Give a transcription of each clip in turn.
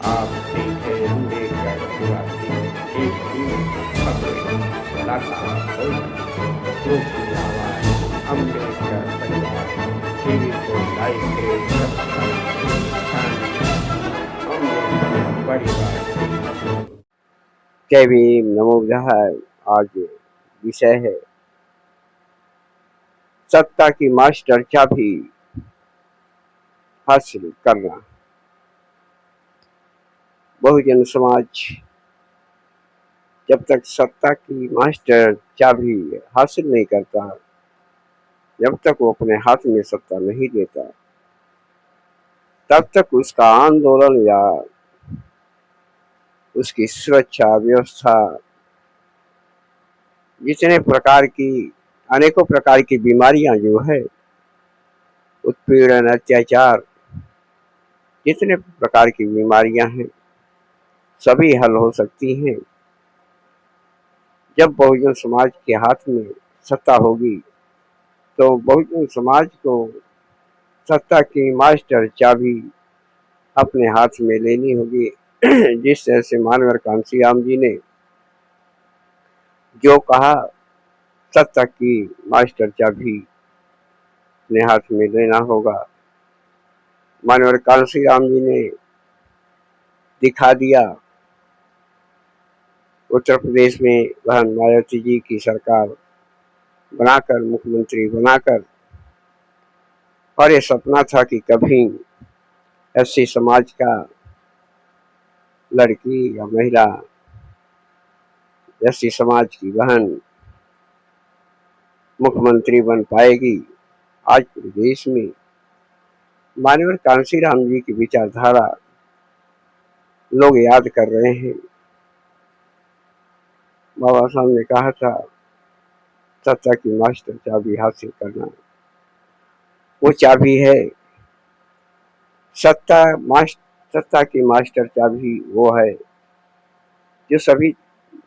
आप देखे अम्बेडकर निवासी एक ही खबरें कलाकार ग्रुप की आवाज अम्बेडकर परिवार टीवी को लाइक करें, सब्सक्राइब करें, अम्बेडकर परिवार। जय भीम, नमो बुद्धाय। आज विषय है सत्ता की मास्टर चाबी हासिल करना। बहुजन समाज जब तक सत्ता की मास्टर चाबी हासिल नहीं करता, जब तक वो अपने हाथ में सत्ता नहीं देता, तब तक उसका आंदोलन या उसकी सुरक्षा व्यवस्था जितने प्रकार की अनेकों प्रकार की बीमारियां जो है, उत्पीड़न, अत्याचार, जितने प्रकार की बीमारियां हैं सभी हल हो सकती हैं जब बहुजन समाज के हाथ में सत्ता होगी। तो बहुजन समाज को सत्ता की मास्टर चाबी अपने हाथ में लेनी होगी। जिस तरह से मानवर कांशीराम जी ने जो कहा, सत्ता की मास्टर चाबी अपने हाथ में लेना होगा। मानवर कांशीराम जी ने दिखा दिया। उत्तर प्रदेश में बहन मायावती जी की सरकार बनाकर, मुख्यमंत्री बनाकर, और ये सपना था कि कभी एससी समाज का लड़की या महिला, एससी समाज की बहन मुख्यमंत्री बन पाएगी। आज पूरे देश में मानवर कांशीराम जी की विचारधारा लोग याद कर रहे हैं। बाबा साहब ने कहा था सत्ता की मास्टर चाबी हासिल करना। वो चाबी है सत्ता की मास्टर चाबी वो है जो सभी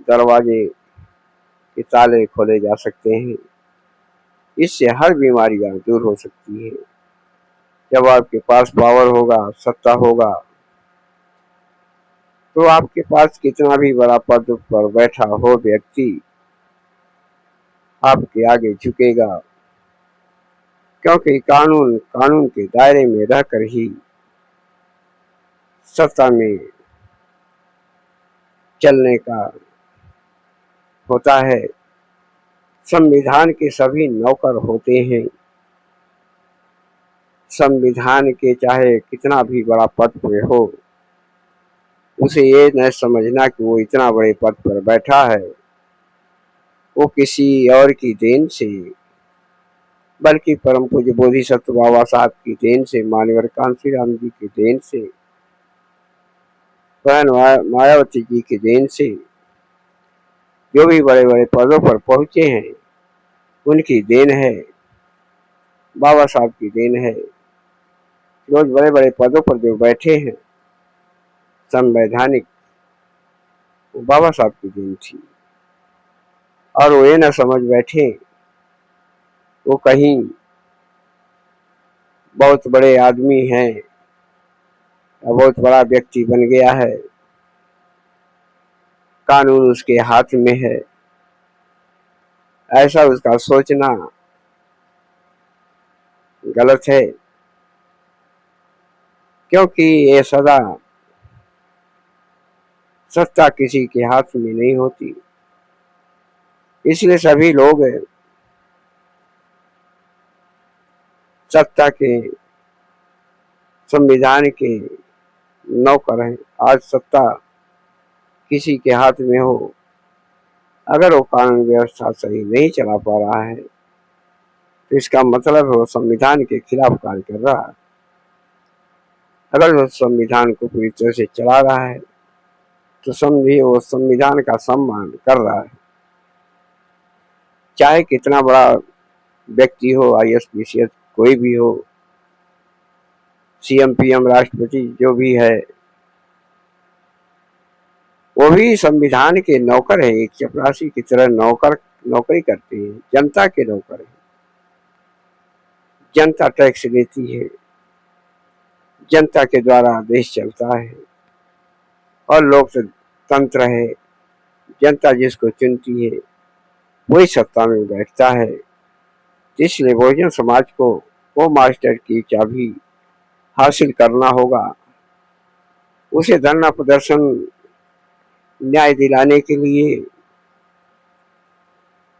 दरवाजे के ताले खोले जा सकते हैं। इससे हर बीमारियां दूर हो सकती है। जब आपके पास पावर होगा, सत्ता होगा, तो आपके पास कितना भी बड़ा पद पर बैठा हो व्यक्ति आपके आगे झुकेगा, क्योंकि कानून के दायरे में रहकर ही सत्ता में चलने का होता है। संविधान के सभी नौकर होते हैं। संविधान के चाहे कितना भी बड़ा पद पे हो, उसे ये न समझना कि वो इतना बड़े पद पर बैठा है वो किसी और की देन से, बल्कि परम पूज्य बोधिसत्व बाबा साहब की देन से, मानवर कांशीराम जी की देन से, बहन मायावती जी की देन से जो भी बड़े बड़े पदों पर पहुंचे हैं उनकी देन है, बाबा साहब की देन है। रोज बड़े बड़े पदों पर जो बैठे हैं संवैधानिक, वो बाबा साहब की देन थी। और वो ये न समझ बैठे वो कहीं बहुत बड़े आदमी हैं या बहुत बड़ा व्यक्ति बन गया है, कानून उसके हाथ में है, ऐसा उसका सोचना गलत है। क्योंकि ये सदा सत्ता किसी के हाथ में नहीं होती। इसलिए सभी लोग सत्ता के, संविधान के नौकर हैं। आज सत्ता किसी के हाथ में हो, अगर वो कानून व्यवस्था सही नहीं चला पा रहा है तो इसका मतलब है वो संविधान के खिलाफ कार्य कर रहा है। अगर वो संविधान को पूरी तरह से चला रहा है तो समझिए वो संविधान का सम्मान कर रहा है। चाहे कितना बड़ा व्यक्ति हो, IAS PCS कोई भी हो, CM PM राष्ट्रपति जो भी है, वो भी संविधान के नौकर है। एक चपरासी की तरह नौकरी करते हैं, जनता के नौकर है। जनता टैक्स देती है, जनता के द्वारा देश चलता है। और लोकतंत्र है, जनता जिसको चुनती है वही सत्ता में बैठता है। इसलिए बहुजन समाज को वो मास्टर की चाबी हासिल करना होगा। उसे धरना प्रदर्शन न्याय दिलाने के लिए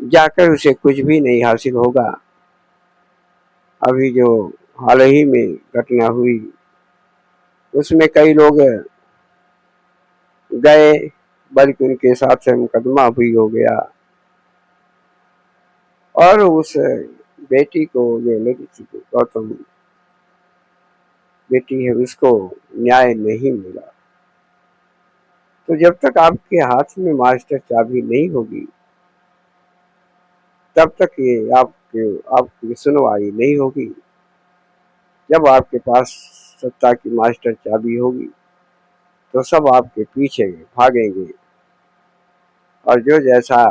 जाकर उसे कुछ भी नहीं हासिल होगा। अभी जो हाल ही में घटना हुई उसमें कई लोग गए, बल्कि उनके साथ मुकदमा भी हो गया और उस बेटी को, जो लड़की गौतम बेटी है, उसको न्याय नहीं मिला। तो जब तक आपके हाथ में मास्टर चाबी नहीं होगी तब तक ये आपकी सुनवाई नहीं होगी। जब आपके पास सत्ता की मास्टर चाबी होगी तो सब आपके पीछे भागेंगे और जो जैसा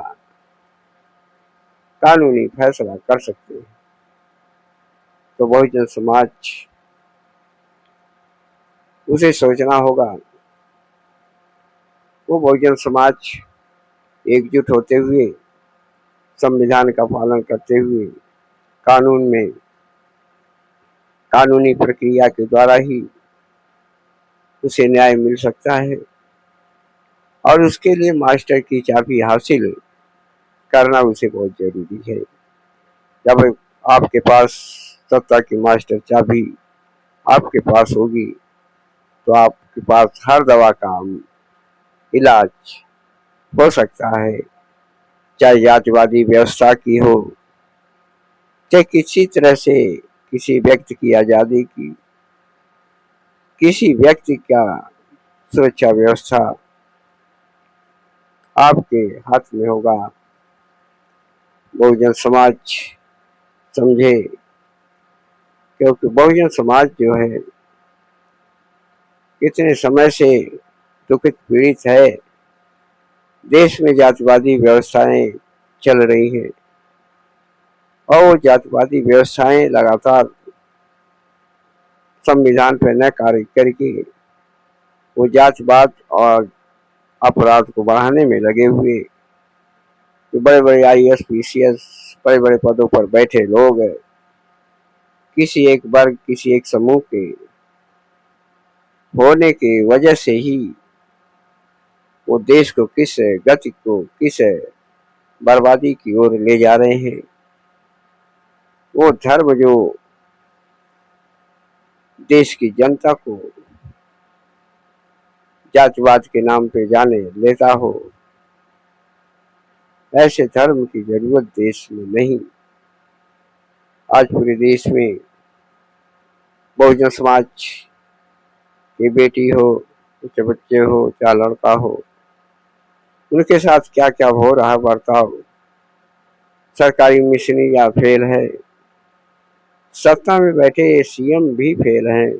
कानूनी फैसला कर सकते हैं। तो बहुजन समाज उसे सोचना होगा। वो बहुजन समाज एकजुट होते हुए, संविधान का पालन करते हुए, कानून में कानूनी प्रक्रिया के द्वारा ही उसे न्याय मिल सकता है और उसके लिए मास्टर की चाबी हासिल करना उसे बहुत जरूरी है। जब आपके पास सत्ता की मास्टर चाबी आपके पास होगी तो आपके पास हर दवा का इलाज हो सकता है, चाहे जातिवादी व्यवस्था की हो, चाहे किसी तरह से किसी व्यक्ति की आजादी की, किसी व्यक्ति का सुरक्षा व्यवस्था आपके हाथ में होगा। बहुजन समाज समझे, क्योंकि बहुजन समाज जो है इतने समय से दुखित पीड़ित है। देश में जातिवादी व्यवस्थाएं चल रही हैं और वो जातिवादी व्यवस्थाएं लगातार संविधान पर न कार्य करके वो जातिवाद और अपराध को बढ़ाने में लगे हुए। तो बड़े बड़े IAS PCS बड़े बड़े पदों पर बैठे लोग किसी एक वर्ग, किसी एक समूह के होने की वजह से ही वो देश को किस गति को, किस बर्बादी की ओर ले जा रहे हैं। वो धर्म जो देश की जनता को जातिवाद के नाम पे जाने लेता हो, ऐसे धर्म की जरूरत देश में नहीं। आज पूरे देश में बहुजन समाज की बेटी हो, चाहे बच्चे हो, चाहे लड़का हो, उनके साथ क्या क्या हो रहा बर्ताव, सरकारी मिशनरियां फेल है, सत्ता में बैठे CM भी फेल हैं।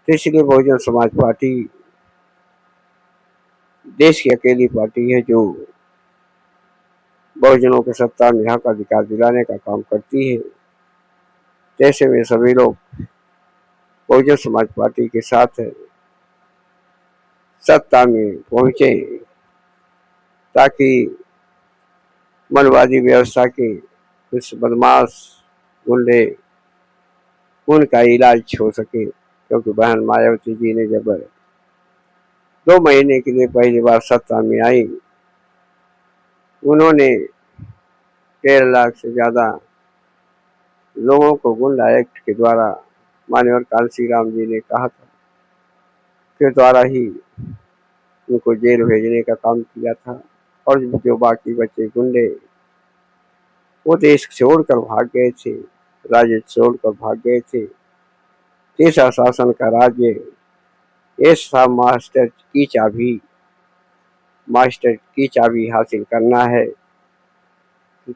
तो इसलिए बहुजन समाज पार्टी देश की अकेली पार्टी है जो बहुजनों के सत्ता में हक अधिकार दिलाने का काम करती है। जैसे में सभी लोग बहुजन समाज पार्टी के साथ सत्ता में पहुंचे ताकि मनवादी व्यवस्था के कुछ बदमाश गुंडे उनका इलाज हो सके। क्योंकि बहन मायावती जी ने जब 2 महीने के लिए पहली बार सत्ता में आई, उन्होंने 13 लाख से ज्यादा लोगों को गुंडा एक्ट के द्वारा, माननीय कांसी राम जी ने कहा था, के द्वारा ही उनको जेल भेजने का काम किया था। और जो बाकी बचे गुंडे वो देश छोड़कर भाग गए थे, राज्य छोड़कर भाग गए थे। देशा शासन का राज्य ऐसा मास्टर की चाबी हासिल करना है।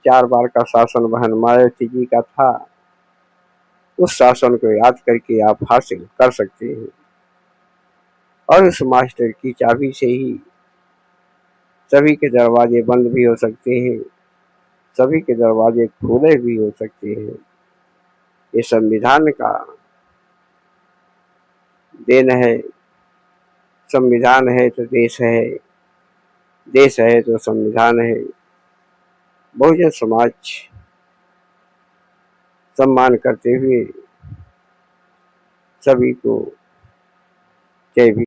4 बार का शासन बहन मायावती जी का था, उस शासन को याद करके आप हासिल कर सकते हैं और उस मास्टर की चाबी से ही सभी के दरवाजे बंद भी हो सकते हैं, सभी के दरवाजे खुले भी हो सकते हैं। ये संविधान का देन है संविधान है तो देश है, देश है तो संविधान है। बहुजन समाज सम्मान करते हुए सभी को जय भीम।